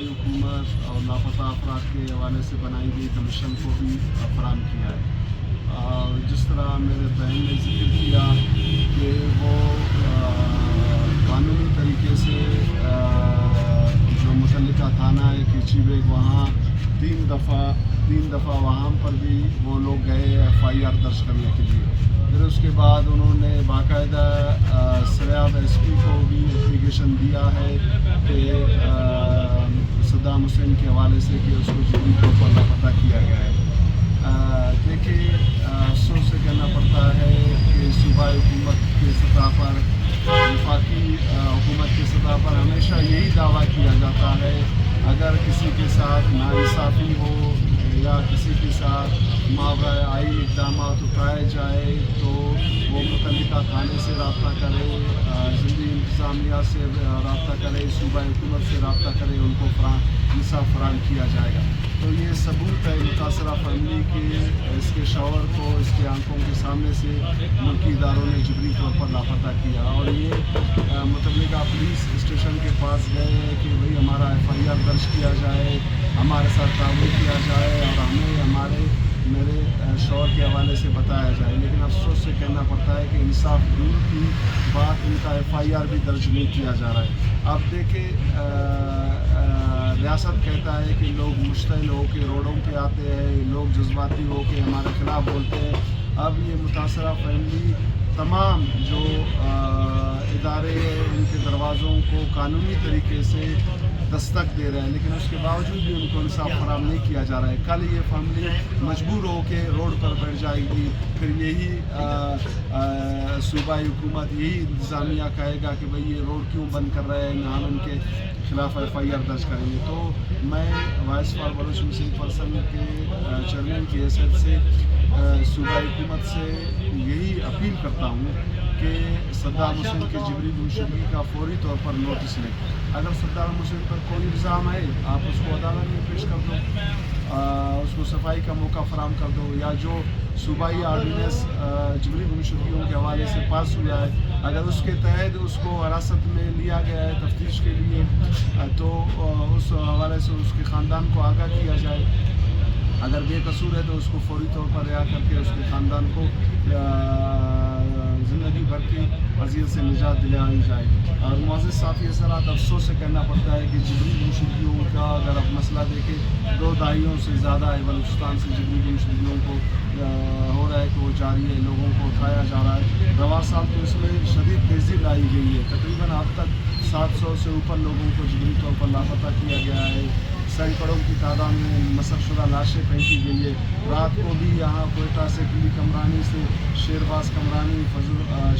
हुकूमत और लापता अफराद के हवाले से बनाई गई कमीशन को भी फराहम किया है। जिस तरह मेरे बहन ने जिक्र किया कि वो कानूनी तरीके से जो मुतल्लिका थाना है कीची बेग वहाँ तीन दफ़ा वहाँ पर भी वो लोग गए FIR दर्ज करने के लिए। फिर उसके बाद उन्होंने बाकायदा सराब SP को भी एप्लीकेशन दिया है कि सद्दाम हुसैन के हवाले से कि उसको जबरी तौर पर लापता किया गया है। देखिए अफसोस से कहना पड़ता है कि सूबाई हुकूमत के सतह पर, वफाकी हुकूमत के सतह पर हमेशा यही दावा किया जाता है अगर किसी के साथ नाइंसाफ़ी हो या किसी के साथ मावरा आईन इक़दाम उठाए जाए तो वो मुतल्लिका थाने से रब्ता करे, ज़िली इंतज़ामिया से रब्ता करे, सूबाई हुकूमत से रब्ता करे, उनको इंसाफ फराहम किया जाएगा। तो ये सबूत है मुतासरा फैमिली के इसके शौहर को इसके आंखों के सामने से मुल्की इदारों ने जबरी तौर पर लापता किया और ये मुतल्लिका पुलिस स्टेशन के पास गए कि भाई हमारा FIR दर्ज किया जाए, हमारे साथ ताउन किया जाए और हमें मेरे शौहर के हवाले से बताया जाए। लेकिन अफसोस से कहना पड़ता है कि इंसाफ दूर की बात, उनका FIR भी दर्ज नहीं किया जा रहा है। आप देखें रियासत कहता है कि लोग मुश्तइल हो के रोडों पे आते हैं, लोग जज्बाती हो के हमारे ख़िलाफ़ बोलते हैं। अब ये मुतासरा फैमिली तमाम जो इदारे उनके दरवाज़ों को कानूनी तरीके से दस्तक दे रहे हैं, लेकिन उसके बावजूद भी उनको इंसाफ फराहम नहीं किया जा रहा है। कल ये फैमिली मजबूर हो के रोड पर बैठ जाएगी, फिर यही सूबाई हुकूमत, यही इंतज़ामिया कहेगा कि भाई ये रोड क्यों बंद कर रहे हैं, हम उनके खिलाफ FIR दर्ज करेंगे। तो मैं voice for Baloch Muslim person के चेयरमैन की हैसियत से सूबाई हुकूमत से यही अपील करता हूँ कि सद्दाम हुसैन के जबरी गुमशुदगी का फौरी तौर पर नोटिस लें। अगर सद्दाम हुसैन पर कोई इल्ज़ाम है आप उसको अदालत में पेश कर दो, उसको सफाई का मौका फराहम कर दो, या जो सूबाई आर्डिनेंस जबरी गुमशुदगियों के हवाले से पास हुआ है अगर उसके तहत उसको हिरासत में लिया गया है तफ्तीश के लिए तो उस हवाले से उसके ख़ानदान को आगाह किया जाए। अगर बेकसूर है तो उसको फौरी तौर पर रिहा करके उसके ख़ानदान को ज़िंदगी भर की अज़ियत से निजात दिलाई जाए। और मुअज़्ज़िज़ साफ़ी हज़रात, अफसोस से कहना पड़ता है कि जबरी गुमशुदगियों का अगर आप मसला देखें 2 दहाइयों से ज़्यादा है बलूचिस्तान से जबरी गुमशुदगियों को हो रहा है कि वो जारी है, लोगों को उठाया जा रहा है। रवा साल तो इसमें शदीद तेज़ी लाई गई है, तकरीबन अब तक 700 से ऊपर लोगों को जबरी तौर पर लापता किया गया है। सैकड़ों की तादाद में मसकशुदा लाशें फेंकी गई है। रात को भी यहाँ कोयटा से किली कमरानी से शेरबाज कमरानी,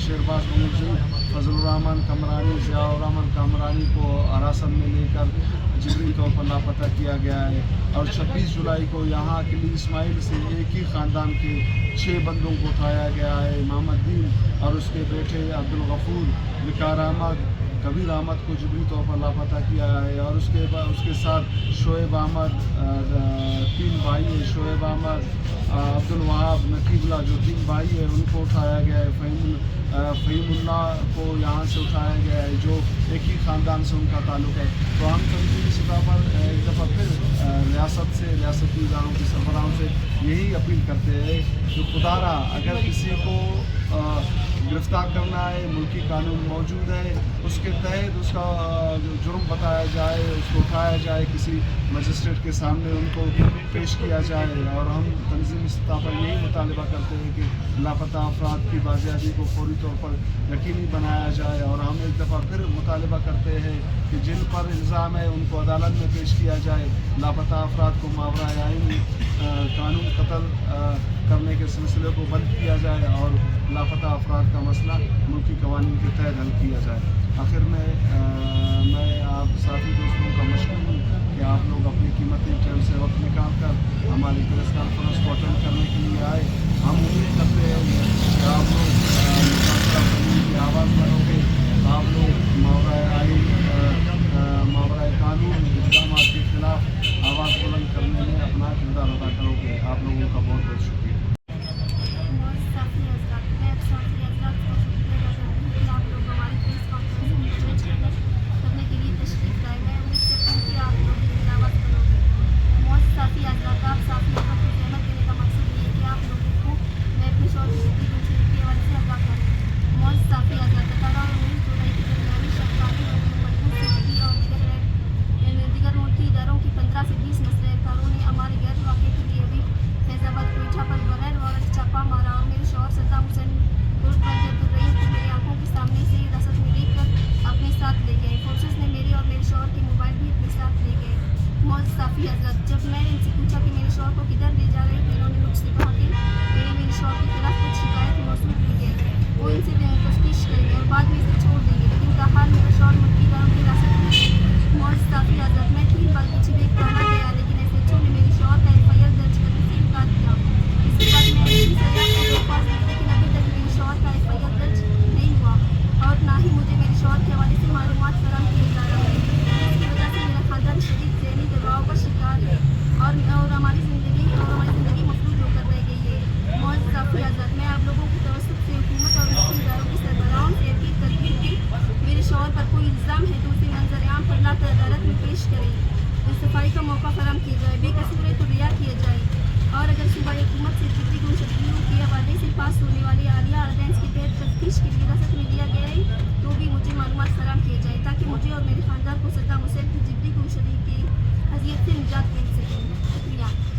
शेरबाज मुंजी, फजलुर्रहमान कमरानी, ज़ियाउर्रहमान कमरानी को हिरासत में लेकर जबरी तौर पर लापता किया गया है। और 26 जुलाई को यहाँ किली इस्माइल से एक ही ख़ानदान के 6 बंदों को उठाया गया है। मोहम्मद दीन और उसके बेटे अब्दुल गफूर, विकार अहमद, कबीर अहमद को जबरी तौर पर लापता किया है। और उसके साथ शोएब अहमद, 3 भाई है, शोएब अहमद, अब्दुल वहाब, नकीबुल्लाह जो 3 भाई है उनको उठाया गया है। फ़हीमुल्लाह को यहाँ से उठाया गया है जो एक ही ख़ानदान से उनका ताल्लुक़ है। तो हम तंजीमी सतह पर एक दफ़ा फिर रियासत से, रियासती इदारों के सरबराहों से यही अपील करते हैं कि खुदारा अगर किसी को गिरफ़्तार करना है, मुल्की कानून मौजूद है, उसके तहत उसका जो जुर्म बताया जाए, उसको उठाया जाए, किसी मजिस्ट्रेट के सामने उनको पेश किया जाए। और हम तंजीमी सतह पर यही मुतालबा करते हैं कि लापता अफराद की बाज़ियाबी को फौरी तौर पर यकीनी बनाया जाए। और हम एक दफ़ा फिर मुतालबा करते हैं कि जिन पर इल्ज़ाम है उनको अदालत में पेश किया जाए, लापता अफराद को मावरा आईन कानून कत्ल करने के सिलसिले को बंद किया जाए और लापता अफराद का मसला मुल्की कवानीन के तहत हल किया जाए। आखिर में मैं आप साथी दोस्तों का मशकूर हूँ कि आप लोग अपनी कीमती टाइम से वक्त निकाल कर हमारी प्रेस कॉन्फ्रेंस को अटेंड करने के लिए आए। हम उम्मीद करते हैं कि आप लोग की आवाज़ बनोगे, आप लोग मावरा आईन, मावरा कानून इक़दाम के ख़िलाफ़ आवाज़ बुलंद करने में अपना किरदार अदा करोगे। आप लोगों का बहुत बहुत शुक्रिया। आप लोग हमारी प्रेस कॉन्फ्रेंस में करने के लिए तशरीफ़ लाए। मैं उम्मीद करती हूँ कि आप लोग صافی حضرت، جب میں نے ان سے پوچھا کہ میرے شوہر کو کدھر لے جا رہے ہیں تو انہوں نے مجھ سے کہا کہ میرے شوہر کے خلاف کچھ شکایت موصول ہوئی ہے، وہ ان سے تفتیش کریں گے اور بعد میں اسے چھوڑ دیں گے، لیکن تاحال میرا شوہر ملکی داروں کی حراست میں ہے۔ معزز صافی حضرت، میں 3 بار پیچھے دیکھ کر نہ گیا، لیکن ایس ایچ او نے میرے شوہر کا FIR درج کرنے سے انکار کیا۔ اس کے بعد میں نے اپنی سیاحت کو درخواست دی، لیکن ابھی تک میرے شوہر کا FIR درج نہیں ہوا اور نہ ہی مجھے میرے شوہر کے حوالے سے معلومات فراہم کیے جا رہے ہیں، جس کی وجہ سے میرا خاندان شدید ذہنی دباؤ کا شکار ہے اور ہماری زندگی مفلوج ہو کر رہ گئی ہے۔ معزز صافی حضرت، میں آپ لوگوں کی توسط سے حکومت اور ملکی اداروں کے سربراہوں سے اپیل کرتی ہوں کہ میرے شوہر پر کوئی الزام ہے تو اسے منظر عام پر لا کر عدالت میں پیش کریں، صفائی کا موقع فراہم کیا جائے، بے قصور ہے تو رہا کیا جائے، اور اگر صوبائی حکومت سے جبری گمشدگیوں کے حوالے سے پاس ہونے والے عالیہ آرڈیننس کے تحت تفتیش کے لیے حراست میں لیا گیا ہے تو بھی مجھے معلومات فراہم کیے جائے تاکہ مجھے اور میرے خاندان کو صدام حسین کی جبری گمشدگی کی حیثیت سے نجات مل سکے۔ شکریہ۔